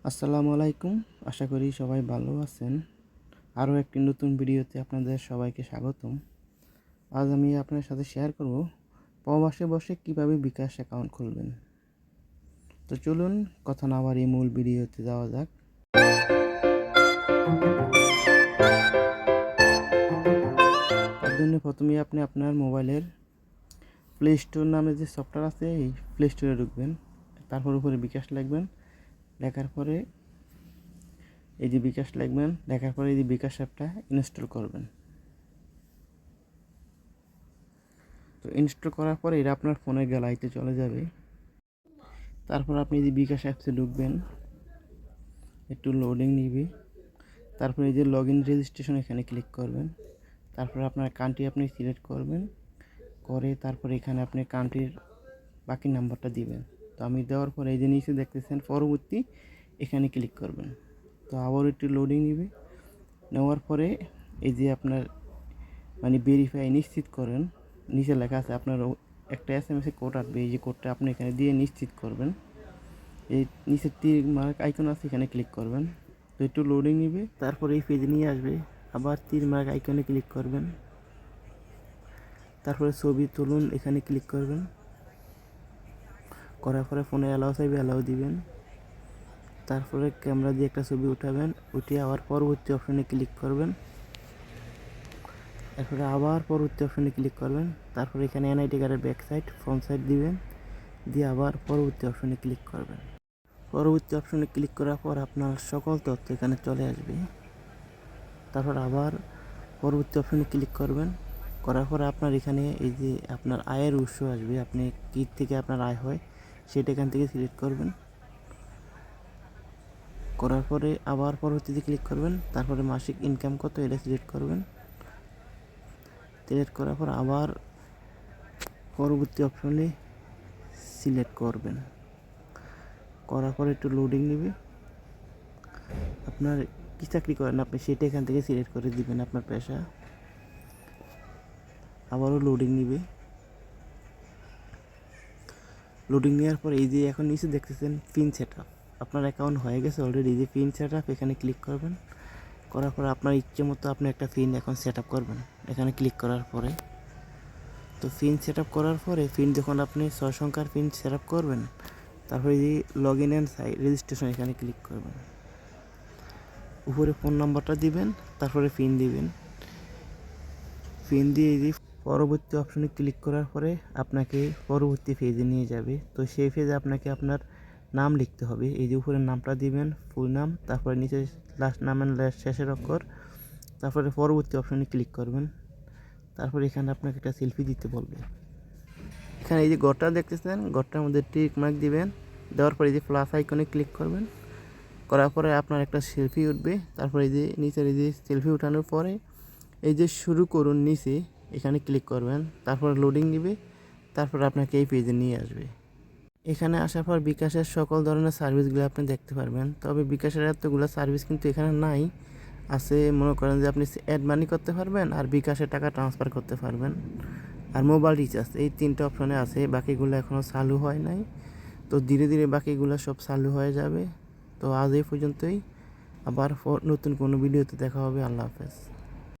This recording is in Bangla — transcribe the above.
আসসালামু আলাইকুম। আশা করি সবাই ভালো আছেন। আরও একটি নতুন ভিডিওতে আপনাদের সবাইকে স্বাগতম। আজ আমি আপনার সাথে শেয়ার করব প্রবাসে বসে কিভাবে বিকাশ অ্যাকাউন্ট খুলবেন। তো চলুন কথা না বাড়িয়ে মূল ভিডিওতে যাওয়া যাক। তার জন্য প্রথমেই আপনি আপনার মোবাইলের প্লে স্টোর নামে যে সফটওয়্যার আছে এই প্লে স্টোরে ঢুকবেন। তারপর উপরে বিকাশ লিখবেন, লেখার পরে এই যে বিকাশ লিখবেন, লেখার পরে এই যে বিকাশ অ্যাপটা ইনস্টল করবেন। তো ইনস্টল করার পরে এটা আপনার ফোনের গ্যালারিতে চলে যাবে। তারপর আপনি যে বিকাশ অ্যাপসে ঢুকবেন, একটু লোডিং নিবে। তারপরে এই যে লগ ইন রেজিস্ট্রেশন এখানে ক্লিক করবেন। তারপরে আপনার কান্ট্রি আপনি সিলেক্ট করবেন, করে তারপরে এখানে আপনি কান্ট্রির বাকি নাম্বারটা দিবেন। তো আমি দেওয়ার পরে এই যে নিচে দেখতেছেন পরবর্তী, এখানে ক্লিক করবেন। তো আবার একটু লোডিং নিবে, নেওয়ার পরে এই যে আপনার ভেরিফাই নিশ্চিত করেন, নিচে লেখা আছে আপনার একটা SMS কোড আসবে। এই যে কোডটা আপনি এখানে দিয়ে নিশ্চিত করবেন। এই নিচে তীর মার্ক আইকন আছে, এখানে ক্লিক করবেন। তো একটু লোডিং নিবে, তারপরে এই পেজে নিয়ে আসবে। আবার তীর মার্ক আইকনে ক্লিক করবেন, তারপরে ছবি তুলুন এখানে ক্লিক করবেন। করার পরে ফোনে অ্যালাউ চাইবে, অ্যালাউ দিবেন। তারপরে ক্যামেরা দিয়ে একটা ছবি উঠাবেন, উঠিয়ে আবার পরবর্তী অপশনে ক্লিক করবেন। তারপরে আবার পরবর্তী অপশনে ক্লিক করবেন। তারপরে এখানে NID কার্ডের ব্যাক সাইড ফ্রন্ট সাইড দিবেন, দিয়ে আবার পরবর্তী অপশনে ক্লিক করবেন। পরবর্তী অপশনে ক্লিক করার পর আপনার সকল তথ্য এখানে চলে আসবে। তারপর আবার পরবর্তী অপশনে ক্লিক করবেন। করার পরে আপনার এখানে এই যে আপনার আয়ের উৎস আসবে, আপনি কী থেকে আপনার আয় হয় সেটা এখান থেকে সিলেক্ট করবেন। করার পরে আবার পরবর্তীতে ক্লিক করবেন। তারপরে মাসিক ইনকাম কত এটা সিলেক্ট করবেন। সিলেক্ট করার পর আবার পরবর্তী অপশনে সিলেক্ট করবেন। করার পরে একটু লোডিং নেবে। আপনার কী চাকরি করেন আপনি সেটা এখান থেকে সিলেক্ট করে দিবেন, আপনার পেশা। আবারও লোডিং নেবে। লোডিং নেওয়ার পর এই যে এখন নিচে দেখতেছেন পিন সেট আপ, আপনার অ্যাকাউন্ট হয়ে গেছে অলরেডি। এই যে পিন সেট আপ এখানে ক্লিক করবেন। করার পর আপনার ইচ্ছে মতো আপনি একটা পিন এখন সেট আপ করবেন এখানে ক্লিক করার পরে। তো পিন সেট আপ করার পরে পিন যখন আপনি 6 সংখ্যার পিন সেট আপ করবেন, তারপরে এই লগ ইন অ্যান্ড রেজিস্ট্রেশন এখানে ক্লিক করবেন। উপরে ফোন নাম্বারটা দিবেন, তারপরে পিন দিবেন। পিন দিয়ে এই যে পরবর্তী অপশনে ক্লিক করার পরে আপনাকে পরবর্তী পেজে নিয়ে যাবে। তো সেই পেজে আপনাকে আপনার নাম লিখতে হবে। এই যে উপরে নামটা দিবেন, ফুল নাম, তারপরে নিচে লাস্ট নামের শেষের অক্ষর, তারপরে পরবর্তী অপশনে ক্লিক করবেন। তারপরে এখানে আপনাকে একটা সেলফি দিতে বলবে। এখানে এই যে ঘরটা দেখতেছেন, ঘরটার মধ্যে টিক মার্ক দিবেন। দেওয়ার পরে এই যে প্লাস আইকনে ক্লিক করবেন। করার পরে আপনার একটা সেলফি উঠবে। তারপরে এই যে নিচের এই যে সেলফি উঠানোর পরে এই যে শুরু করুন নিচে এখানে ক্লিক করবেন। তারপর লোডিং নেবে, তারপর আপনাকে এই পেজে নিয়ে আসবে। এখানে আসার পর বিকাশের সকল ধরনের সার্ভিসগুলো আপনি দেখতে পারবেন। তবে বিকাশের এতগুলো সার্ভিস কিন্তু এখানে নাই। আছে মনে করেন যে আপনি অ্যাড মানি করতে পারবেন, আর বিকাশে টাকা ট্রান্সফার করতে পারবেন, আর মোবাইল রিচার্জ, এই 3টে অপশনে আছে। বাকিগুলো এখনও চালু হয় নাই। তো ধীরে ধীরে বাকিগুলো সব চালু হয়ে যাবে। তো আজ এই পর্যন্তই। আবার নতুন কোনো ভিডিওতে দেখা হবে। আল্লাহ হাফেজ।